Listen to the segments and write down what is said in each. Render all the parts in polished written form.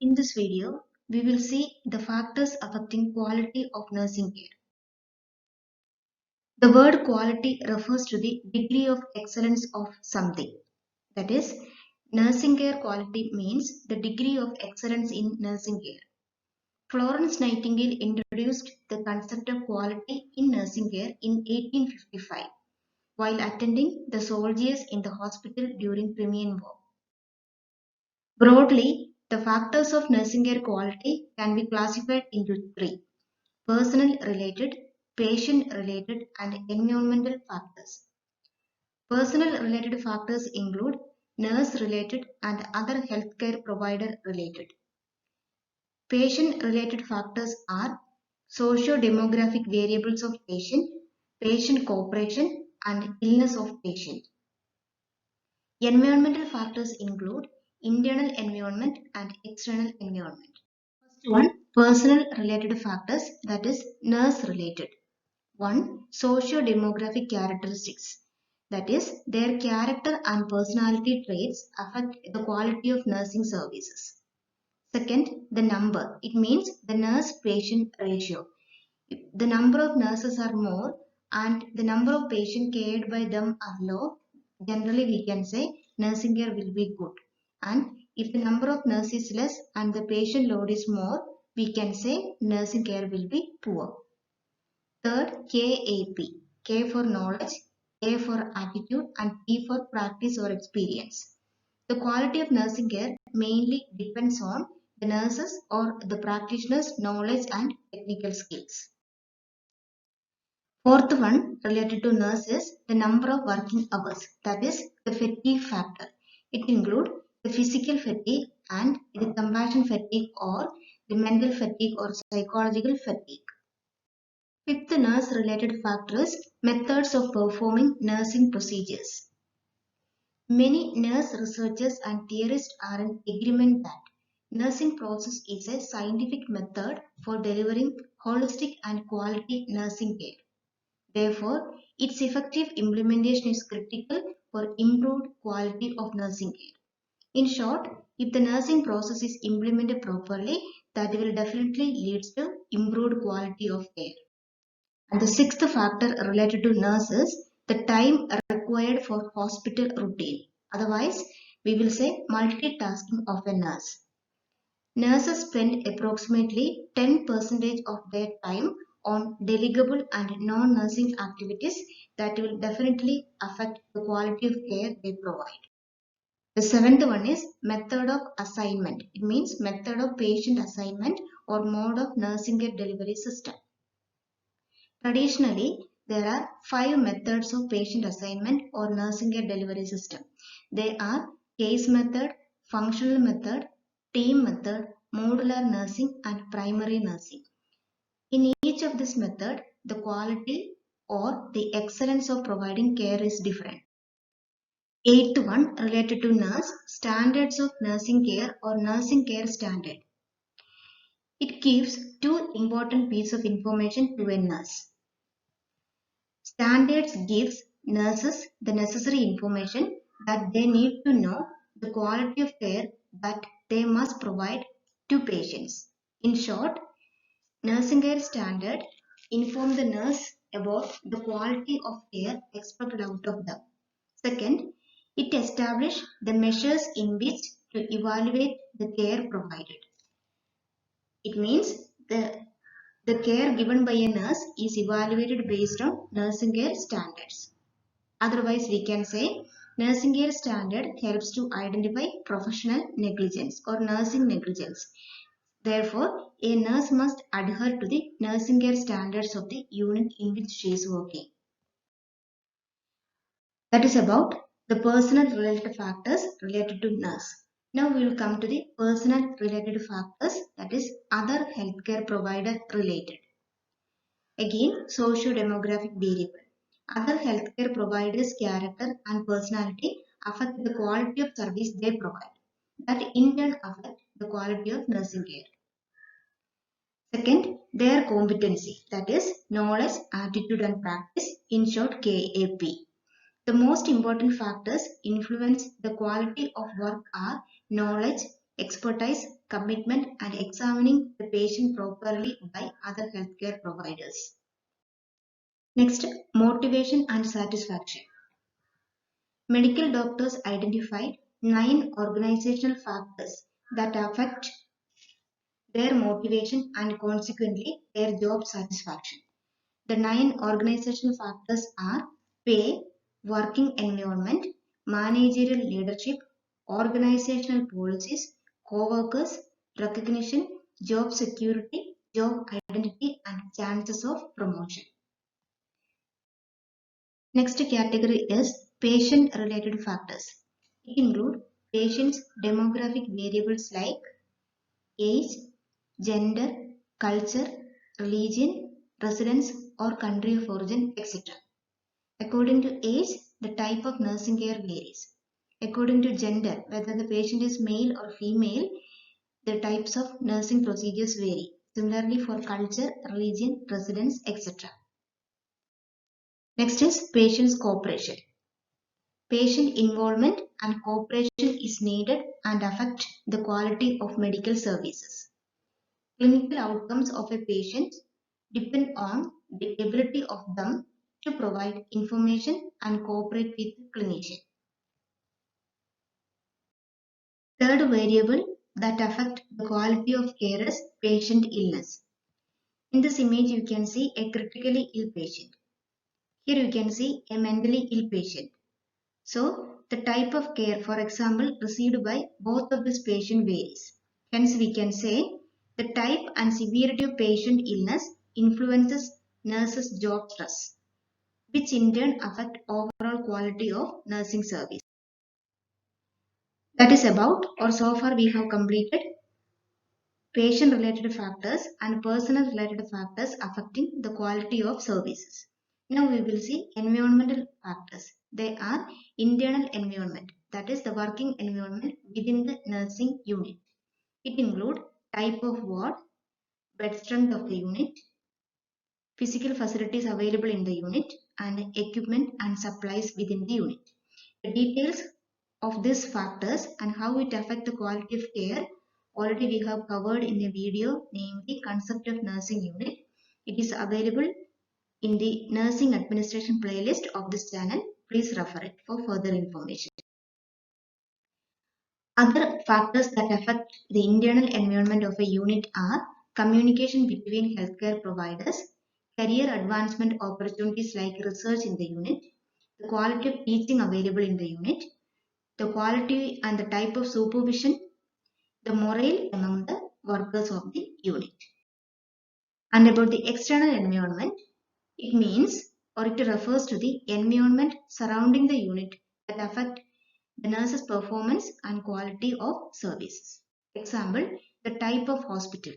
In this video, we will see the factors affecting quality of nursing care. The word quality refers to the degree of excellence of something. That is, nursing care quality means the degree of excellence in nursing care. Florence Nightingale introduced the concept of quality in nursing care in 1855 while attending the soldiers in the hospital during Crimean War. Broadly, the factors of nursing care quality can be classified into three: personnel related, patient related, and environmental factors. Personnel related factors include nurse related and other healthcare provider related. Patient related factors are socio-demographic variables of patient, patient cooperation, and illness of patient. Environmental factors include internal environment and external environment. First one, personal related factors, that is nurse related. One, socio-demographic characteristics, that is their character and personality traits affect the quality of nursing services. Second, the number, it means the nurse-patient ratio. If the number of nurses are more and the number of patients cared by them are low, generally we can say nursing care will be good. And if the number of nurses is less and the patient load is more, we can say nursing care will be poor. Third, KAP. K for knowledge, A for attitude, and P for practice or experience. The quality of nursing care mainly depends on the nurses or the practitioners' knowledge and technical skills. Fourth one related to nurses, the number of working hours, that is the fatigue factor. It includes the physical fatigue and the compassion fatigue or the mental fatigue or psychological fatigue. Fifth, nurse related factors, methods of performing nursing procedures. Many nurse researchers and theorists are in agreement that nursing process is a scientific method for delivering holistic and quality nursing care. Therefore, its effective implementation is critical for improved quality of nursing care. In short, if the nursing process is implemented properly, that will definitely lead to improved quality of care. And the sixth factor related to nurses, the time required for hospital routine. Otherwise, we will say multitasking of a nurse. Nurses spend approximately 10% of their time on delegable and non-nursing activities that will definitely affect the quality of care they provide. The seventh one is method of assignment. It means method of patient assignment or mode of nursing care delivery system. Traditionally, there are 5 methods of patient assignment or nursing care delivery system. They are case method, functional method, team method, modular nursing, and primary nursing. In each of this method, the quality or the excellence of providing care is different. Eighth one related to nurse, standards of nursing care or nursing care standard. It gives 2 important pieces of information to a nurse. Standards gives nurses the necessary information that they need to know the quality of care that they must provide to patients. In short, nursing care standard inform the nurse about the quality of care expected out of them. Second, it establishes the measures in which to evaluate the care provided. It means the care given by a nurse is evaluated based on nursing care standards. Otherwise, we can say nursing care standard helps to identify professional negligence or nursing negligence. Therefore, a nurse must adhere to the nursing care standards of the unit in which she is working. That is about the personal related factors related to nurse. Now we will come to the personal related factors, that is other healthcare provider related. Again, socio-demographic variable. Other healthcare providers' character and personality affect the quality of service they provide. That in turn affect the quality of nursing care. Second, their competency, that is knowledge, attitude and practice, in short KAP. The most important factors influence the quality of work are knowledge, expertise, commitment, and examining the patient properly by other healthcare providers. Next, motivation and satisfaction. Medical doctors identified 9 organizational factors that affect their motivation and consequently their job satisfaction. The 9 organizational factors are pay, working environment, managerial leadership, organizational policies, co-workers, recognition, job security, job identity, and chances of promotion. Next category is patient-related factors. It includes patients' demographic variables like age, gender, culture, religion, residence or country of origin, etc. According to age, the type of nursing care varies. According to gender, whether the patient is male or female, the types of nursing procedures vary. Similarly for culture, religion, residence, etc. Next is patient's cooperation. Patient involvement and cooperation is needed and affect the quality of medical services. Clinical outcomes of a patient depend on the ability of them to provide information and cooperate with the clinician. Third variable that affect the quality of care is patient illness. In this image, you can see a critically ill patient. Here you can see a mentally ill patient. So, the type of care, for example, received by both of this patient varies. Hence, we can say the type and severity of patient illness influences nurses' job stress, which in turn affect overall quality of nursing service. That is about, or so far we have completed patient-related factors and personal-related factors affecting the quality of services. Now we will see environmental factors. They are internal environment, that is the working environment within the nursing unit. It includes type of ward, bed strength of the unit, physical facilities available in the unit, and equipment and supplies within the unit. The details of these factors and how it affects the quality of care already we have covered in a video, namely Concept of Nursing Unit. It is available in the Nursing Administration playlist of this channel. Please refer it for further information. Other factors that affect the internal environment of a unit are communication between healthcare providers, career advancement opportunities like research in the unit, the quality of teaching available in the unit, the quality and the type of supervision, the morale among the workers of the unit. And about the external environment, it means or it refers to the environment surrounding the unit that affect the nurse's performance and quality of services. Example, the type of hospital.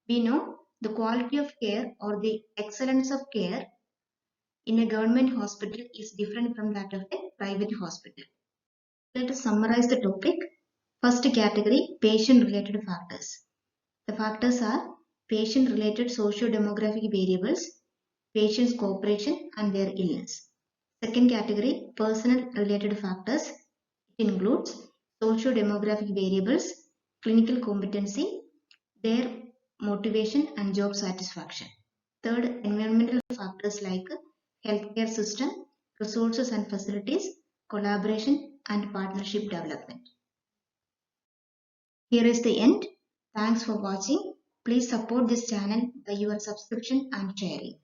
We know the quality of care or the excellence of care in a government hospital is different from that of a private hospital. Let us summarize the topic. First category, patient-related factors. The factors are patient-related socio-demographic variables, patient's cooperation and their illness. Second category, personal-related factors. It includes socio-demographic variables, clinical competency, their motivation and job satisfaction. Third, environmental factors like healthcare system, resources and facilities, collaboration and partnership development. Here is the end. Thanks for watching. Please support this channel by your subscription and sharing.